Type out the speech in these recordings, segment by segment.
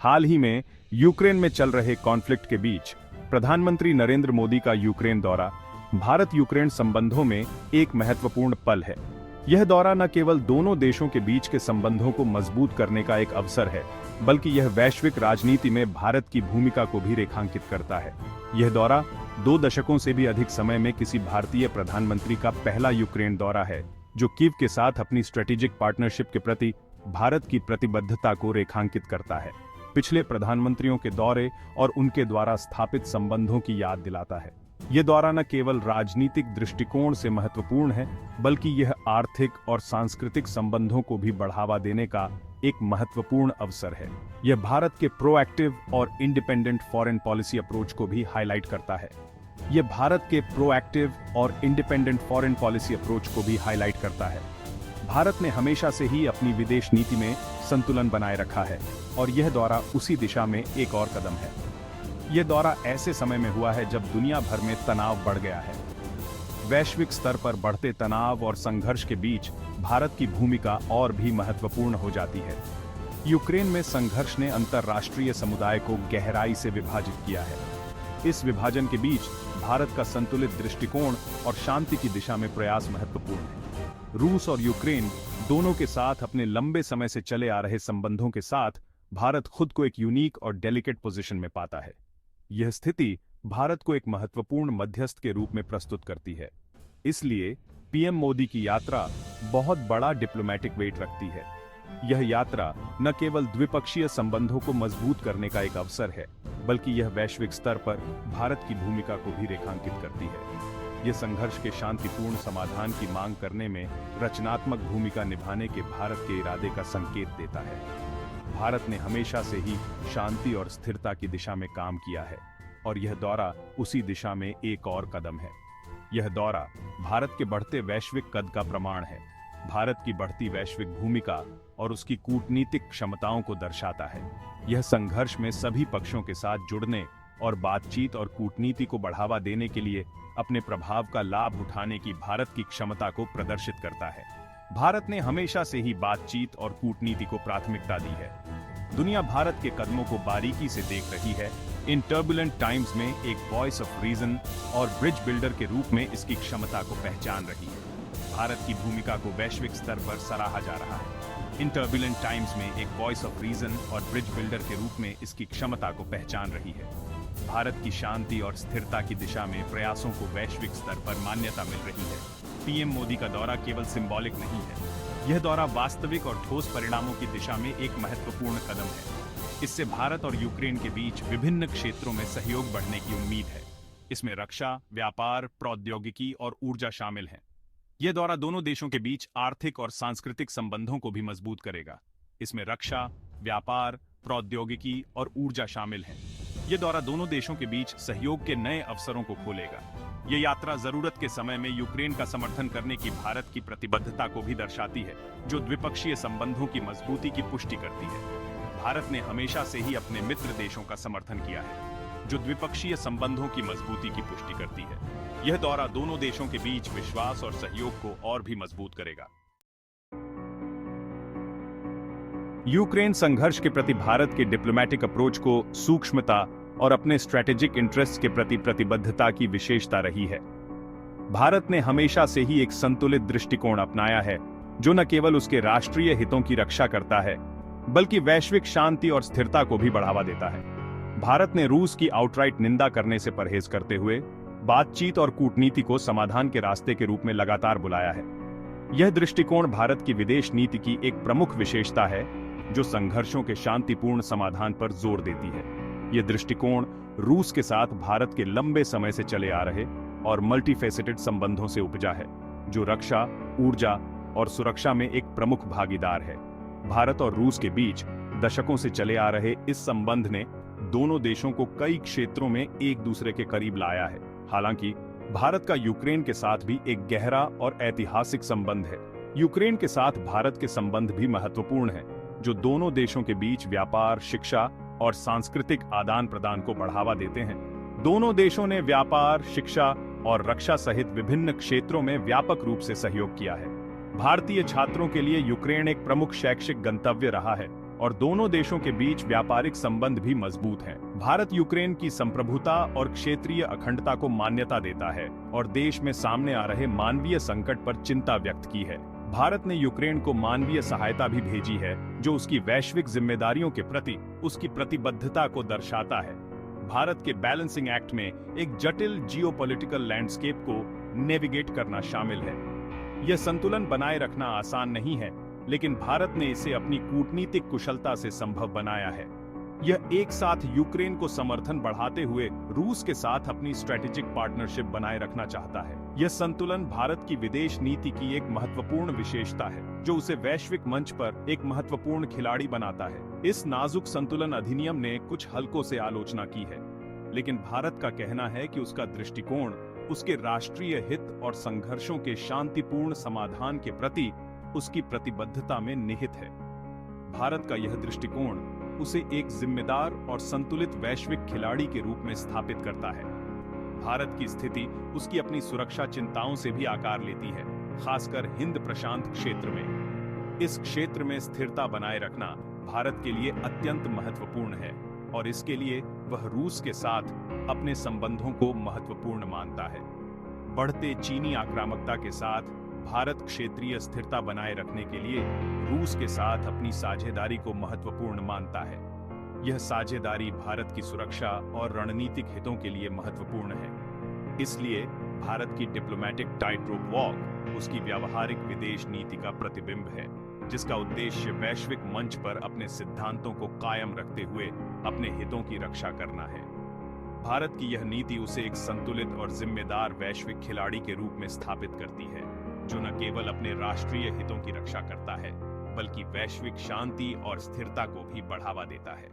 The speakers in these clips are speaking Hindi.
हाल ही में यूक्रेन में चल रहे कॉन्फ्लिक्ट के बीच प्रधानमंत्री नरेंद्र मोदी का यूक्रेन दौरा भारत यूक्रेन संबंधों में एक महत्वपूर्ण पल है। यह दौरा न केवल दोनों देशों के बीच के संबंधों को मजबूत करने का एक अवसर है, बल्कि यह वैश्विक राजनीति में भारत की भूमिका को भी रेखांकित करता है। यह दौरा 2 दशकों से भी अधिक समय में किसी भारतीय प्रधानमंत्री का पहला यूक्रेन दौरा है, जो कीव के साथ अपनी स्ट्रेटेजिक पार्टनरशिप के प्रति भारत की प्रतिबद्धता को रेखांकित करता है। पिछले प्रधानमंत्रियों के दौरे और उनके द्वारा स्थापित संबंधों की याद दिलाता है। यह दौरा न केवल राजनीतिक दृष्टिकोण से महत्वपूर्ण है, बल्कि यह आर्थिक और सांस्कृतिक संबंधों को भी बढ़ावा देने का एक महत्वपूर्ण अवसर है। यह भारत के प्रोएक्टिव और इंडिपेंडेंट फॉरेन पॉलिसी अप्रोच को भी हाईलाइट करता है। यह भारत के प्रोएक्टिव और इंडिपेंडेंट फॉरेन पॉलिसी अप्रोच को भी हाईलाइट करता है। भारत ने हमेशा से ही अपनी विदेश नीति में संतुलन बनाए रखा है और यह दौरा उसी दिशा में एक और कदम है। यह दौरा ऐसे समय में हुआ है जब दुनिया भर में तनाव बढ़ गया है। वैश्विक स्तर पर बढ़ते तनाव और संघर्ष के बीच भारत की भूमिका और भी महत्वपूर्ण हो जाती है। यूक्रेन में संघर्ष ने अंतर्राष्ट्रीय समुदाय को गहराई से विभाजित किया है। इस विभाजन के बीच भारत का संतुलित दृष्टिकोण और शांति की दिशा में प्रयास महत्वपूर्ण है। रूस और यूक्रेन दोनों के साथ अपने लंबे समय से चले आ रहे संबंधों के साथ भारत खुद को एक यूनिक और डेलिकेट पोजीशन में पाता है। यह स्थिति भारत को एक महत्वपूर्ण मध्यस्थ के रूप में प्रस्तुत करती है। इसलिए पीएम मोदी की यात्रा बहुत बड़ा डिप्लोमैटिक वेट रखती है। यह यात्रा न केवल द्विपक्षीय संबंधों को मजबूत करने का एक अवसर है, बल्कि यह वैश्विक स्तर पर भारत की भूमिका को भी रेखांकित करती है। यह संघर्ष के शांतिपूर्ण समाधान की मांग करने में रचनात्मक भूमिका निभाने के भारत के इरादे का संकेत देता है। भारत ने हमेशा से ही शांति और स्थिरता की दिशा में काम किया है और यह दौरा उसी दिशा में एक और कदम है। यह दौरा भारत के बढ़ते वैश्विक कद का प्रमाण है, भारत की बढ़ती वैश्विक भूमिका और उसकी कूटनीतिक क्षमताओं को दर्शाता है। यह संघर्ष में सभी पक्षों के साथ जुड़ने और बातचीत और कूटनीति को बढ़ावा देने के लिए अपने प्रभाव का लाभ उठाने की भारत की क्षमता को प्रदर्शित करता है। भारत ने हमेशा से ही बातचीत और कूटनीति को प्राथमिकता दी है। दुनिया भारत के कदमों को बारीकी से देख रही है। इन टर्बुलेंट टाइम्स में एक वॉइस ऑफ रीजन और ब्रिज बिल्डर के रूप में इसकी क्षमता को पहचान रही है। भारत की भूमिका को वैश्विक स्तर पर सराहा जा रहा है। इन टर्बुलेंट टाइम्स में एक वॉइस ऑफ रीजन और ब्रिज बिल्डर के रूप में इसकी क्षमता को पहचान रही है। भारत की शांति और स्थिरता की दिशा में प्रयासों को वैश्विक स्तर पर मान्यता मिल रही है। पीएम मोदी का दौरा केवल सिंबॉलिक नहीं है, यह दौरा वास्तविक और ठोस परिणामों की दिशा में एक महत्वपूर्ण कदम है। इससे भारत और यूक्रेन के बीच विभिन्न क्षेत्रों में सहयोग बढ़ने की उम्मीद है। इसमें रक्षा, व्यापार, प्रौद्योगिकी और ऊर्जा शामिल हैं। यह दौरा दोनों देशों के बीच आर्थिक और सांस्कृतिक संबंधों को भी मजबूत करेगा। इसमें रक्षा, व्यापार, प्रौद्योगिकी और ऊर्जा शामिल हैं। यह दौरा दोनों देशों के बीच सहयोग के नए अवसरों को खोलेगा। यह यात्रा जरूरत के समय में यूक्रेन का समर्थन करने की भारत की प्रतिबद्धता को भी दर्शाती है, जो द्विपक्षीय संबंधों की मजबूती की पुष्टि करती है। भारत ने हमेशा से ही अपने मित्र देशों का समर्थन किया है, जो द्विपक्षीय संबंधों की मजबूती की पुष्टि करती है। यह दौरा दोनों देशों के बीच विश्वास और सहयोग को और भी मजबूत करेगा। यूक्रेन संघर्ष के प्रति भारत के डिप्लोमैटिक अप्रोच को सूक्ष्मता और अपने स्ट्रेटेजिक इंटरेस्ट के प्रति प्रतिबद्धता की विशेषता रही है। भारत ने हमेशा से ही एक संतुलित दृष्टिकोण अपनाया है, जो न केवल उसके राष्ट्रीय हितों की रक्षा करता है, बल्कि वैश्विक शांति और स्थिरता को भी बढ़ावा देता है। भारत ने रूस की आउटराइट निंदा करने से परहेज करते हुए बातचीत और कूटनीति को समाधान के रास्ते के रूप में लगातार बुलाया है। यह दृष्टिकोण भारत की विदेश नीति की एक प्रमुख विशेषता है, जो संघर्षों के शांतिपूर्ण समाधान पर जोर देती है। यह दृष्टिकोण रूस के साथ भारत के लंबे समय से चले आ रहे और मल्टीफेसेटेड संबंधों से उपजा है, जो रक्षा, ऊर्जा और सुरक्षा में एक प्रमुख भागीदार है। भारत और रूस के बीच दशकों से चले आ रहे इस संबंध ने दोनों देशों को कई क्षेत्रों में एक दूसरे के करीब लाया है। हालांकि भारत का यूक्रेन के साथ भी एक गहरा और ऐतिहासिक संबंध है। यूक्रेन के साथ भारत के संबंध भी महत्वपूर्ण हैं, जो दोनों देशों के बीच व्यापार, शिक्षा और सांस्कृतिक आदान प्रदान को बढ़ावा देते हैं। दोनों देशों ने व्यापार, शिक्षा और रक्षा सहित विभिन्न क्षेत्रों में व्यापक रूप से सहयोग किया है। भारतीय छात्रों के लिए यूक्रेन एक प्रमुख शैक्षिक गंतव्य रहा है और दोनों देशों के बीच व्यापारिक संबंध भी मजबूत हैं। भारत यूक्रेन की संप्रभुता और क्षेत्रीय अखंडता को मान्यता देता है और देश में सामने आ रहे मानवीय संकट पर चिंता व्यक्त की है। भारत ने यूक्रेन को मानवीय सहायता भी भेजी है, जो उसकी वैश्विक जिम्मेदारियों के प्रति उसकी प्रतिबद्धता को दर्शाता है। भारत के बैलेंसिंग एक्ट में एक जटिल जियोपॉलिटिकल लैंडस्केप को नेविगेट करना शामिल है। यह संतुलन बनाए रखना आसान नहीं है, लेकिन भारत ने इसे अपनी कूटनीतिक कुशलता से संभव बनाया है। यह एक साथ यूक्रेन को समर्थन बढ़ाते हुए रूस के साथ अपनी स्ट्रेटेजिक पार्टनरशिप बनाए रखना चाहता है। यह संतुलन भारत की विदेश नीति की एक महत्वपूर्ण विशेषता है, जो उसे वैश्विक मंच पर एक महत्वपूर्ण खिलाड़ी बनाता है। इस नाजुक संतुलन अधिनियम ने कुछ हलकों से आलोचना की है, लेकिन भारत का कहना है कि उसका दृष्टिकोण उसके राष्ट्रीय हित और संघर्षों के शांतिपूर्ण समाधान के प्रति उसकी प्रतिबद्धता में निहित है। भारत का यह दृष्टिकोण उसे एक जिम्मेदार और संतुलित वैश्विक खिलाड़ी के रूप में स्थापित करता है। भारत की स्थिति उसकी अपनी सुरक्षा चिंताओं से भी आकार लेती है, खासकर हिंद प्रशांत क्षेत्र में। इस क्षेत्र में स्थिरता बनाए रखना भारत के लिए अत्यंत महत्वपूर्ण है और इसके लिए वह रूस के साथ अपने संबंधों को महत्वपूर्ण मानता है। बढ़ते चीनी आक्रामकता के साथ भारत क्षेत्रीय स्थिरता बनाए रखने के लिए रूस के साथ अपनी साझेदारी को महत्वपूर्ण मानता है। यह साझेदारी भारत की सुरक्षा और रणनीतिक हितों के लिए महत्वपूर्ण है। इसलिए भारत की डिप्लोमेटिक टाइट रोप वॉक उसकी व्यावहारिक विदेश नीति का प्रतिबिंब है, जिसका उद्देश्य वैश्विक मंच पर अपने सिद्धांतों को कायम रखते हुए अपने हितों की रक्षा करना है। भारत की यह नीति उसे एक संतुलित और जिम्मेदार वैश्विक खिलाड़ी के रूप में स्थापित करती है, जो न केवल अपने राष्ट्रीय हितों की रक्षा करता है, बल्कि वैश्विक शांति और स्थिरता को भी बढ़ावा देता है।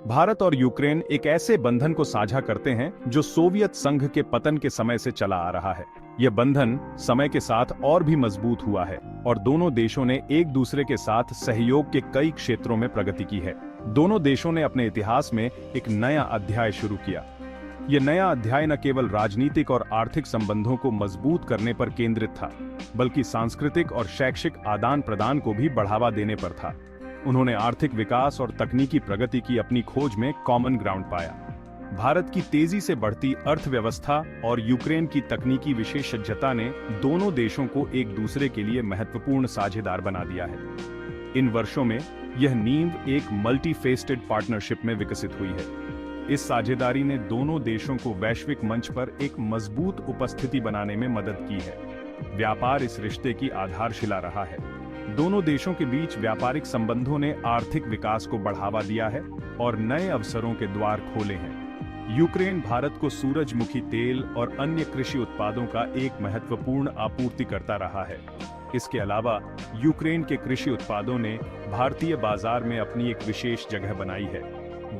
भारत और यूक्रेन एक ऐसे बंधन को साझा करते हैं जो सोवियत संघ के पतन के समय से चला आ रहा है। यह बंधन समय के साथ और भी मजबूत हुआ है और दोनों देशों ने एक दूसरे के साथ सहयोग के कई क्षेत्रों में प्रगति की है। दोनों देशों ने अपने इतिहास में एक नया अध्याय शुरू किया। यह नया अध्याय न केवल राजनीतिक और आर्थिक संबंधों को मजबूत करने पर केंद्रित था, बल्कि सांस्कृतिक और शैक्षिक आदान प्रदान को भी बढ़ावा देने पर था। उन्होंने आर्थिक विकास और तकनीकी प्रगति की अपनी खोज में कॉमन ग्राउंड पाया। भारत की तेजी से बढ़ती अर्थव्यवस्था और यूक्रेन की तकनीकी विशेषज्ञता ने दोनों देशों को एक दूसरे के लिए महत्वपूर्ण साझेदार बना दिया है। इन वर्षों में यह नींव एक मल्टी फेस्टेड पार्टनरशिप में विकसित हुई है। इस साझेदारी ने दोनों देशों को वैश्विक मंच पर एक मजबूत उपस्थिति बनाने में मदद की है। व्यापार इस रिश्ते की आधारशिला रहा है। दोनों देशों के बीच व्यापारिक संबंधों ने आर्थिक विकास को बढ़ावा दिया है और नए अवसरों के द्वार खोले हैं। यूक्रेन भारत को सूरजमुखी तेल और अन्य कृषि उत्पादों का एक महत्वपूर्ण आपूर्तिकर्ता रहा है। इसके अलावा यूक्रेन के कृषि उत्पादों ने भारतीय बाजार में अपनी एक विशेष जगह बनाई है।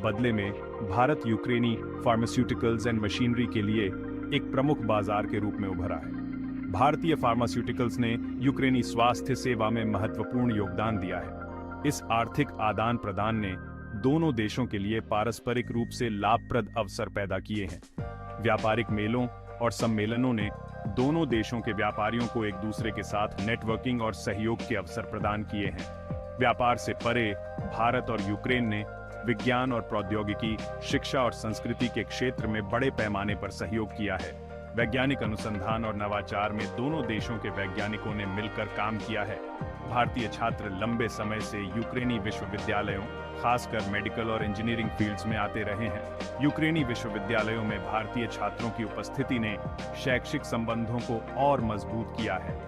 बदले में भारत यूक्रेनी फार्मास्यूटिकल्स एंड मशीनरी के लिए एक प्रमुख बाजार के रूप में उभरा है। भारतीय फार्मास्यूटिकल्स ने यूक्रेनी स्वास्थ्य सेवा में महत्वपूर्ण योगदान दिया है। इस आर्थिक आदान प्रदान ने दोनों देशों के लिए पारस्परिक रूप से लाभप्रद अवसर पैदा किए हैं। व्यापारिक मेलों और सम्मेलनों ने दोनों देशों के व्यापारियों को एक दूसरे के साथ नेटवर्किंग और सहयोग के अवसर प्रदान किए हैं। व्यापार से परे भारत और यूक्रेन ने विज्ञान और प्रौद्योगिकी, शिक्षा और संस्कृति के क्षेत्र में बड़े पैमाने पर सहयोग किया है। वैज्ञानिक अनुसंधान और नवाचार में दोनों देशों के वैज्ञानिकों ने मिलकर काम किया है। भारतीय छात्र लंबे समय से यूक्रेनी विश्वविद्यालयों, खासकर मेडिकल और इंजीनियरिंग फील्ड्स में आते रहे हैं। यूक्रेनी विश्वविद्यालयों में भारतीय छात्रों की उपस्थिति ने शैक्षिक संबंधों को और मजबूत किया है।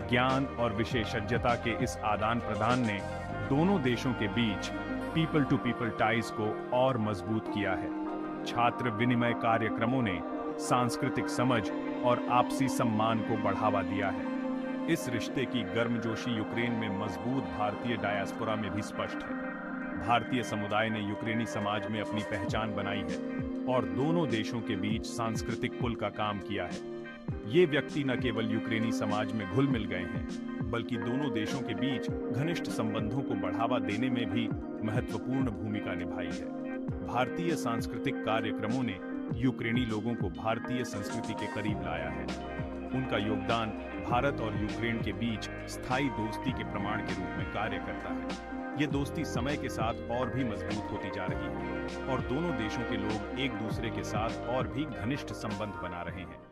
ज्ञान और विशेषज्ञता के इस आदान प्रदान ने दोनों देशों के बीच पीपल टू पीपल टाइज को और मजबूत किया है। छात्र विनिमय कार्यक्रमों ने सांस्कृतिक समझ और आपसी सम्मान को बढ़ावा दिया है। इस रिश्ते की गर्मजोशी यूक्रेन में मजबूत भारतीय डायस्पोरा में भी स्पष्ट है। भारतीय समुदाय ने यूक्रेनी समाज में अपनी पहचान बनाई है और दोनों देशों के बीच सांस्कृतिक पुल का काम किया है। ये व्यक्ति न केवल यूक्रेनी समाज में घुल मिल गए हैं, बल्कि दोनों देशों के बीच घनिष्ठ संबंधों को बढ़ावा देने में भी महत्वपूर्ण भूमिका निभाई है। भारतीय सांस्कृतिक कार्यक्रमों ने यूक्रेनी लोगों को भारतीय संस्कृति के करीब लाया है। उनका योगदान भारत और यूक्रेन के बीच स्थायी दोस्ती के प्रमाण के रूप में कार्य करता है। ये दोस्ती समय के साथ और भी मजबूत होती जा रही है और दोनों देशों के लोग एक दूसरे के साथ और भी घनिष्ठ संबंध बना रहे हैं।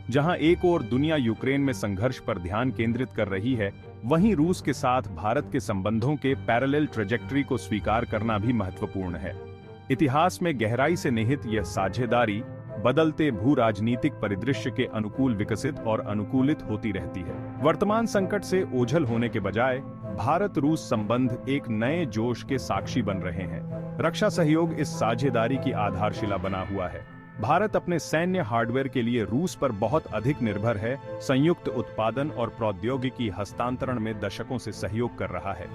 जहां एक ओर दुनिया यूक्रेन में संघर्ष पर ध्यान केंद्रित कर रही है, वहीं रूस के साथ भारत के संबंधों के पैरेलल ट्रेजेक्टरी को स्वीकार करना भी महत्वपूर्ण है। इतिहास में गहराई से निहित यह साझेदारी बदलते भू राजनीतिक परिदृश्य के अनुकूल विकसित और अनुकूलित होती रहती है। वर्तमान संकट से ओझल होने के बजाय भारत रूस संबंध एक नए जोश के साक्षी बन रहे हैं। रक्षा सहयोग इस साझेदारी की आधारशिला बना हुआ है। भारत अपने सैन्य हार्डवेयर के लिए रूस पर बहुत अधिक निर्भर है, संयुक्त उत्पादन और प्रौद्योगिकी हस्तांतरण में दशकों से सहयोग कर रहा है।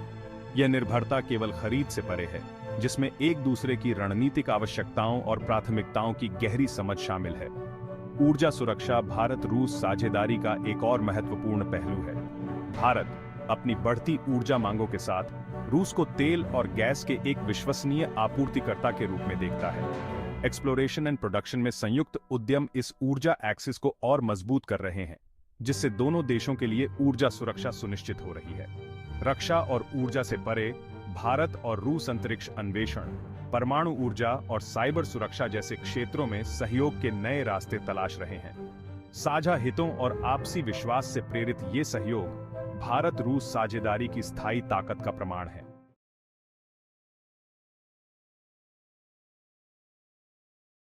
यह निर्भरता केवल खरीद से परे है, जिसमें एक दूसरे की रणनीतिक आवश्यकताओं और प्राथमिकताओं की गहरी समझ शामिल है। ऊर्जा सुरक्षा भारत रूस साझेदारी का एक और महत्वपूर्ण पहलू है। भारत अपनी बढ़ती ऊर्जा मांगों के साथ रूस को तेल और गैस के एक विश्वसनीय आपूर्तिकर्ता के रूप में देखता है। एक्सप्लोरेशन एंड प्रोडक्शन में संयुक्त उद्यम इस ऊर्जा एक्सिस को और मजबूत कर रहे हैं, जिससे दोनों देशों के लिए ऊर्जा सुरक्षा सुनिश्चित हो रही है। रक्षा और ऊर्जा से परे भारत और रूस अंतरिक्ष अन्वेषण, परमाणु ऊर्जा और साइबर सुरक्षा जैसे क्षेत्रों में सहयोग के नए रास्ते तलाश रहे हैं। साझा हितों और आपसी विश्वास से प्रेरित ये सहयोग भारत रूस साझेदारी की स्थायी ताकत का प्रमाण है।